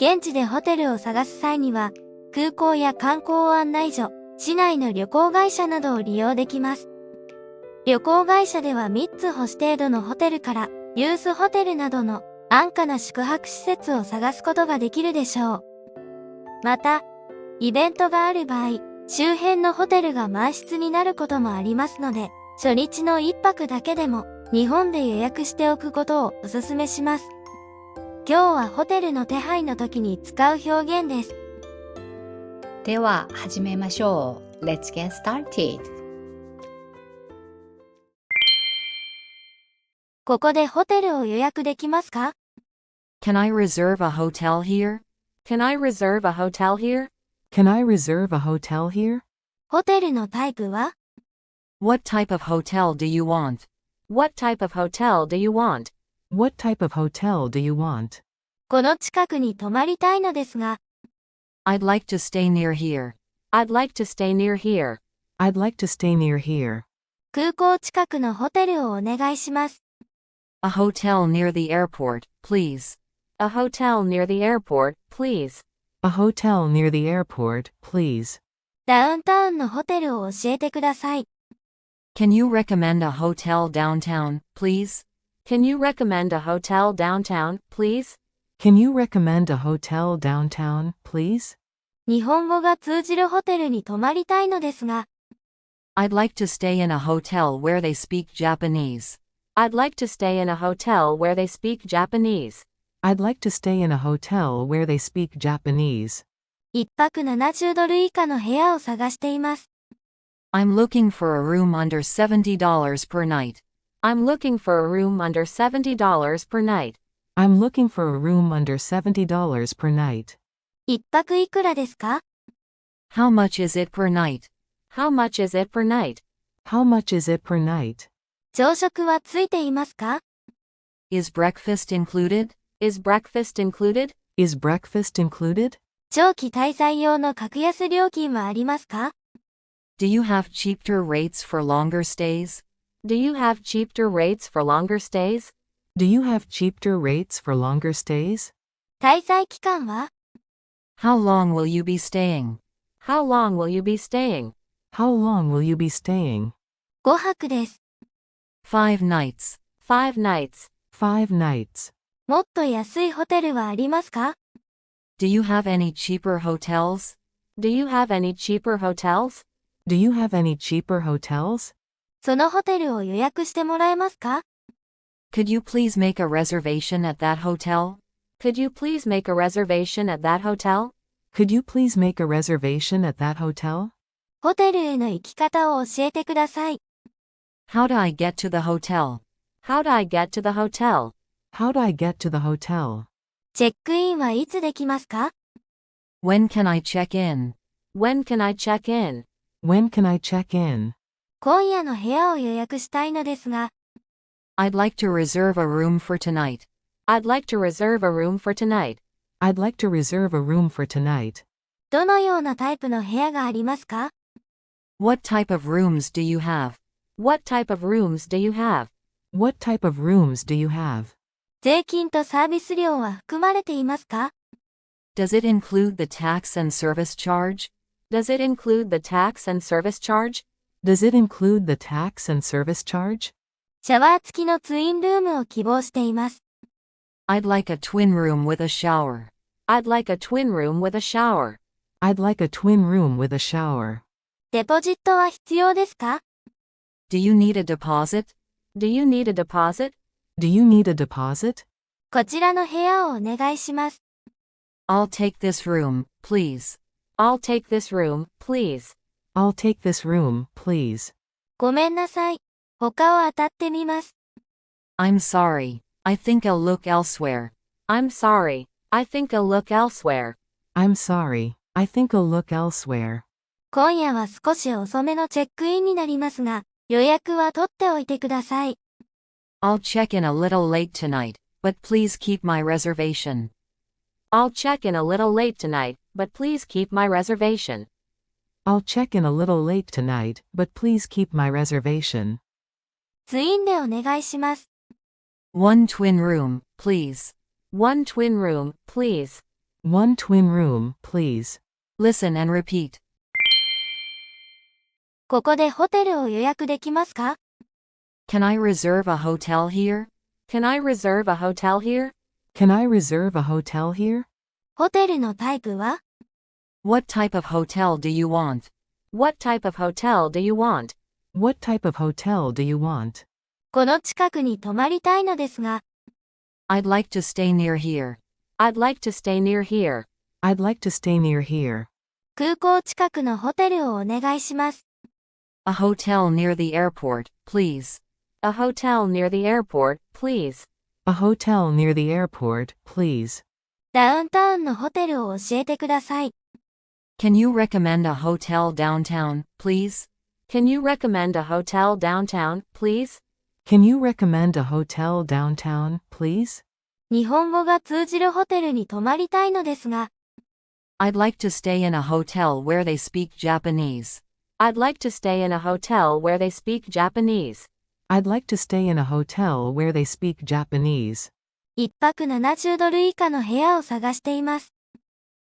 現地でホテルを探す際には、空港や観光案内所、市内の旅行会社などを利用できます。旅行会社では3つ星程度のホテルから、ユースホテルなどの安価な宿泊施設を探すことができるでしょう。また、イベントがある場合、周辺のホテルが満室になることもありますので、初日の1泊だけでも日本で予約しておくことをお勧めします。今日はホテルの手配の時に使う表現です。では始めましょう。Let's get started. ここでホテルを予約できますか？ Can I reserve a hotel here? Can I reserve a hotel here? Can I reserve a hotel here? ホテルのタイプは？ What type of hotel do you want? What type of hotel do you want? What type of hotel do you want? この近くに泊まりたいのですが、I'd like to stay near here. I'd like to stay near here. I'd like to stay near here. 空港近くのホテルをお願いします。A hotel near the airport, please. A hotel near the airport, please. A hotel near the airport, please. ダウンタウンのホテルを教えてください。Can you recommend a hotel downtown, please? Can you recommend a hotel downtown, please? Can you recommend a hotel downtown, please? 日本語が通じるホテルに泊まりたいのですが、I'd like to stay in a hotel where they speak Japanese. I'd like to stay in a hotel where they speak Japanese. I'd like to stay in a hotel where they speak Japanese. 一泊70ドル以下の部屋を探しています。I'm looking for a room under $70 per night. I'm looking for a room under $70 per night. I'm looking for a room under $70 per night. 一泊いくらですか？ How much is it per night? How much is it per night? How much is it per night? 朝食はついていますか？ Is breakfast included? Is breakfast included? Is breakfast included? 長期滞在用の格安料金はありますか？ Do you have cheaper rates for longer stays? Do you have cheaper rates for longer stays? Do you have cheaper rates for longer stays? 滞在期間は？ How long will you be staying? How long will you be staying? How long will you be staying? 5泊です。5 nights. 5 nights. 5 nights. もっと安いホテルはありますか？ Do you have any cheaper hotels? Do you have any cheaper hotels? Do you have any cheaper hotels? そのホテルを予約してもらえますか？ Could you please make a reservation at that hotel? Could you please make a reservation at that hotel? Could you please make a reservation at that hotel? ホテルへの行き方を教えてください。How do I get to the hotel? How do I get to the hotel? How do I get to the hotel? チェックインはいつできますか？ When can I check in? When can I check in? When can I check in? 今夜の部屋を予約したいのですが、I'd like to reserve a room for tonight. I'd like to reserve a room for tonight. I'd like to reserve a room for tonight. どのようなタイプの部屋がありますか？ What type of rooms do you have? What type of rooms do you have? What type of rooms do you have? 税金とサービス料は含まれていますか？ Does it include the tax and service charge? Does it include the tax and service charge? Does it include the tax and service charge? シャワー付きのツインルームを希望しています。I'd like a twin room with a shower. I'd like a twin room with a shower. I'd like a twin room with a shower. デポジットは必要ですか？ Do you need a deposit? Do you need a deposit? Do you need a deposit? こちらの部屋をお願いします。I'll take this room, please. I'll take this room, please. I'll take this room, please. ごめんなさい。他を当たってみます。I'm sorry. I think I'll look elsewhere. I'm sorry. I think I'll look elsewhere. I'm sorry. I think I'll look elsewhere. 今夜は少し遅めのチェックインになりますが、予約は取っておいてください。I'll check in a little late tonight, but please keep my reservation. I'll check in a little late tonight, but please keep my reservation. I'll check in a little late tonight, but please keep my reservation. ツインでお願いします。One twin room, please. One twin room, please. One twin room, please. Listen and repeat. ここでホテルを予約できますか？ Can I reserve a hotel here? Can I reserve a hotel here? Can I reserve a hotel here? ホテルのタイプは？ What type of hotel do you want? What type of hotel do you want? What type of hotel do you want? この近くに泊まりたいのですが、I'd like to stay near here. I'd like to stay near here. I'd like to stay near here. 空港近くのホテルをお願いします。A hotel near the airport, please. A hotel near the airport, please. A hotel near the airport, please. ダウンタウンのホテルを教えてください。Can you recommend a hotel downtown, please? Can you recommend a hotel downtown, please? Can you recommend a hotel downtown, please? 日本語が通じるホテルに泊まりたいのですが、I'd like to stay in a hotel where they speak Japanese. I'd like to stay in a hotel where they speak Japanese. I'd like to stay in a hotel where they speak Japanese. 一泊70ドル以下の部屋を探しています。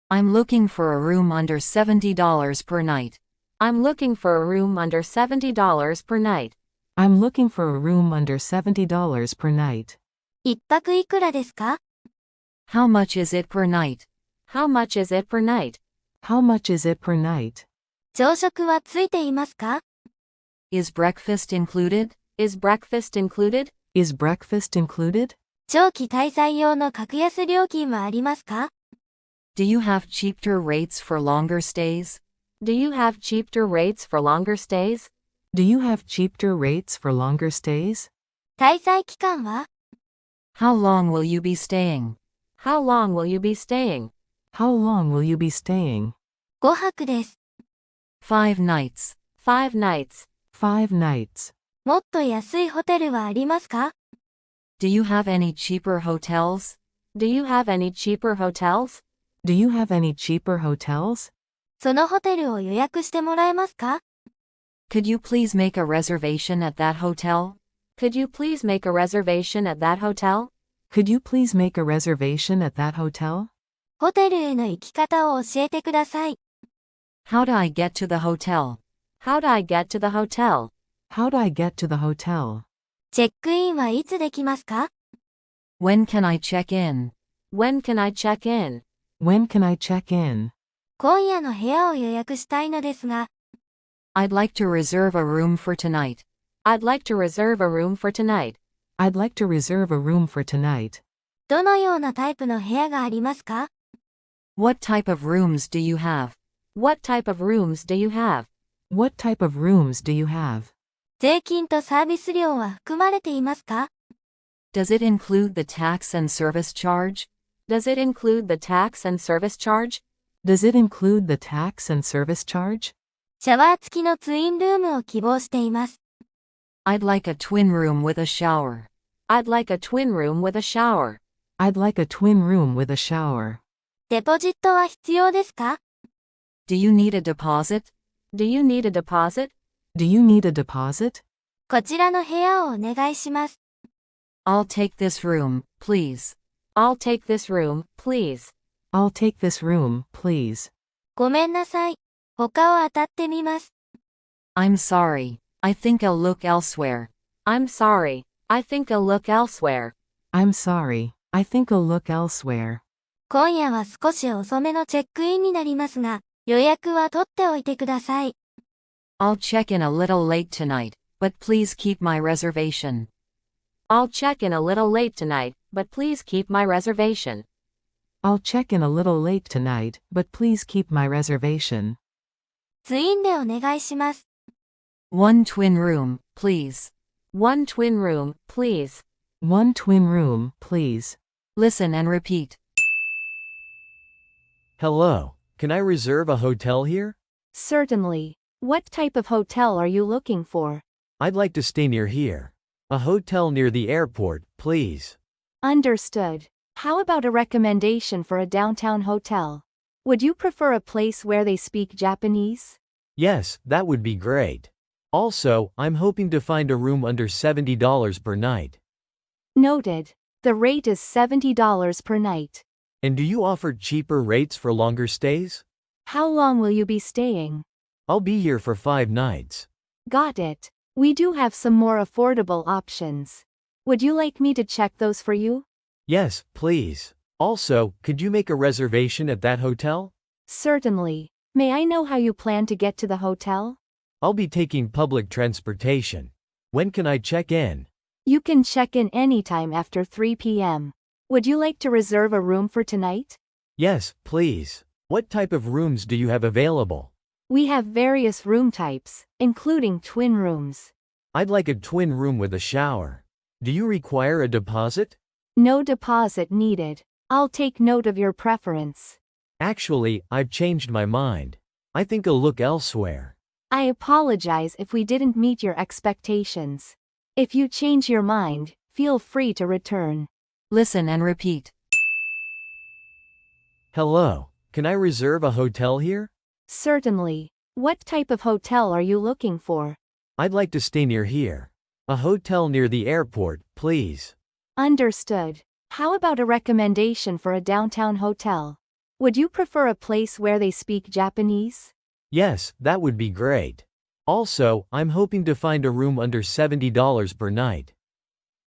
I'm looking for a room under $70 per night. I'm looking for a room under $70 per night. I'm looking for a room under $70 per night. 一泊いくらですか？ How much is it per night? How much is it per night? How much is it per night? 朝食はついていますか？ Is breakfast included? Is breakfast included? Is breakfast included? 長期滞在用の格安料金はありますか？ Do you have cheaper rates for longer stays? Do you have cheaper rates for longer stays? Do you have cheaper rates for longer stays? 滞在期間は？ How long will you be staying? How long will you be staying? How long will you be staying? 5泊です。5 nights. 5 nights. 5 nights. もっと安いホテルはありますか？ Do you have any cheaper hotels? Do you have any cheaper hotels? Do you have any cheaper hotels? そのホテルを予約してもらえますか？ Could you please make a reservation at that hotel? Could you please make a reservation at that hotel? Could you please make a reservation at that hotel? ホテルへの行き方を教えてください。How do I get to the hotel? How do I get to the hotel? How do I get to the hotel? チェックインはいつできますか？ When can I check in? When can I check in? When can I check in? 今夜の部屋を予約したいのですが、I'd like to reserve a room for tonight. I'd like to reserve a room for tonight. I'd like to reserve a room for tonight. どのようなタイプの部屋がありますか？ What type of rooms do you have? What type of rooms do you have? What type of rooms do you have? 税金とサービス料は含まれていますか？ Does it include the tax and service charge? Does it include the tax and service charge? Does it include the tax and service charge? シャワー付きのツインルームを希望しています。I'd like a twin room with a shower. I'd like a twin room with a shower. I'd like a twin room with a shower. デポジットは必要ですか？ Do you need a deposit? Do you need a deposit? Do you need a deposit? こちらの部屋をお願いします。I'll take this room, please. I'll take this room, please. I'll take this room, please. ごめんなさい。他を当たってみます。I'm sorry. I think I'll look elsewhere. I'm sorry. I think I'll look elsewhere. I'm sorry. I think I'll look elsewhere. 今夜は少し遅めのチェックインになりますが、予約は取っておいてください。I'll check in a little late tonight, but please keep my reservation. I'll check in a little late tonight, but please keep my reservation. I'll check in a little late tonight, but please keep my reservation. ツインでお願いします。One twin room, please. One twin room, please. One twin room, please. Listen and repeat. Hello, can I reserve a hotel here? Certainly. What type of hotel are you looking for? I'd like to stay near here. A hotel near the airport, please. Understood. How about a recommendation for a downtown hotel? Would you prefer a place where they speak Japanese? Yes, that would be great. Also, I'm hoping to find a room under $70 per night. Noted. The rate is $70 per night. And do you offer cheaper rates for longer stays? How long will you be staying? I'll be here for 5 nights. Got it. We do have some more affordable options. Would you like me to check those for you? Yes, please. Also, could you make a reservation at that hotel? Certainly. May I know how you plan to get to the hotel? I'll be taking public transportation. When can I check in? You can check in anytime after 3 p.m. Would you like to reserve a room for tonight? Yes, please. What type of rooms do you have available? We have various room types, including twin rooms. I'd like a twin room with a shower. Do you require a deposit? No deposit needed. I'll take note of your preference. Actually, I've changed my mind. I think I'll look elsewhere. I apologize if we didn't meet your expectations. If you change your mind, feel free to return. Listen and repeat. Hello, can I reserve a hotel here? Certainly. What type of hotel are you looking for? I'd like to stay near here. A hotel near the airport, please. Understood. How about a recommendation for a downtown hotel? Would you prefer a place where they speak Japanese? Yes, that would be great. Also, I'm hoping to find a room under $70 per night.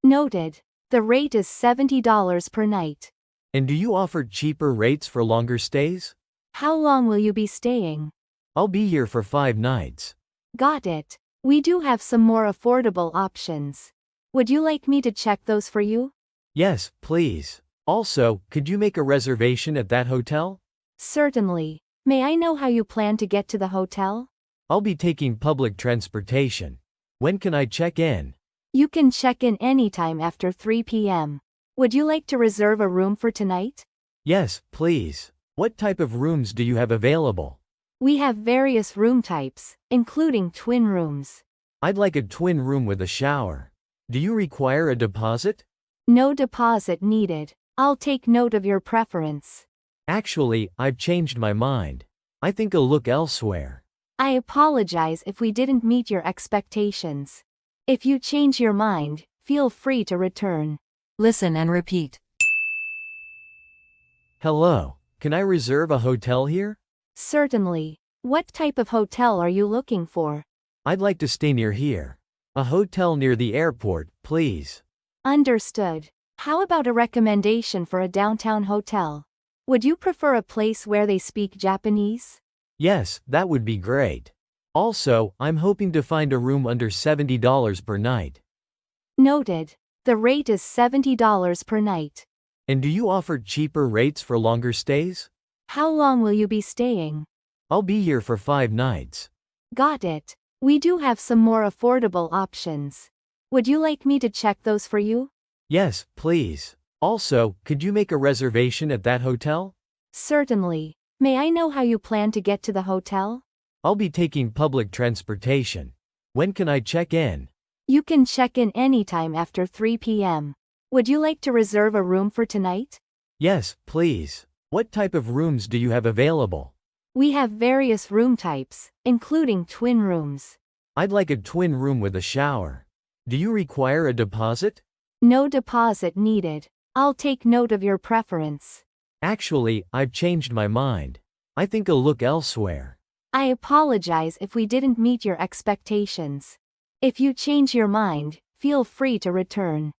Noted. The rate is $70 per night. And do you offer cheaper rates for longer stays? How long will you be staying? I'll be here for 5 nights. Got it. We do have some more affordable options. Would you like me to check those for you? Yes, please. Also, could you make a reservation at that hotel? Certainly. May I know how you plan to get to the hotel? I'll be taking public transportation. When can I check in? You can check in anytime after 3 p.m. Would you like to reserve a room for tonight? Yes, please. What type of rooms do you have available? We have various room types, including twin rooms. I'd like a twin room with a shower. Do you require a deposit? No deposit needed. I'll take note of your preference. Actually, I've changed my mind. I think I'll look elsewhere. I apologize if we didn't meet your expectations. If you change your mind, feel free to return. Listen and repeat. Hello, can I reserve a hotel here? Certainly. What type of hotel are you looking for? I'd like to stay near here. A hotel near the airport, please. Understood. How about a recommendation for a downtown hotel? Would you prefer a place where they speak Japanese? Yes, that would be great. Also, I'm hoping to find a room under $70 per night. Noted. The rate is $70 per night. And do you offer cheaper rates for longer stays? How long will you be staying? I'll be here for 5 nights. Got it. We do have some more affordable options. Would you like me to check those for you? Yes, please. Also, could you make a reservation at that hotel? Certainly. May I know how you plan to get to the hotel? I'll be taking public transportation. When can I check in? You can check in anytime after 3 p.m. Would you like to reserve a room for tonight? Yes, please. What type of rooms do you have available? We have various room types, including twin rooms. I'd like a twin room with a shower. Do you require a deposit? No deposit needed. I'll take note of your preference. Actually, I've changed my mind. I think I'll look elsewhere. I apologize if we didn't meet your expectations. If you change your mind, feel free to return.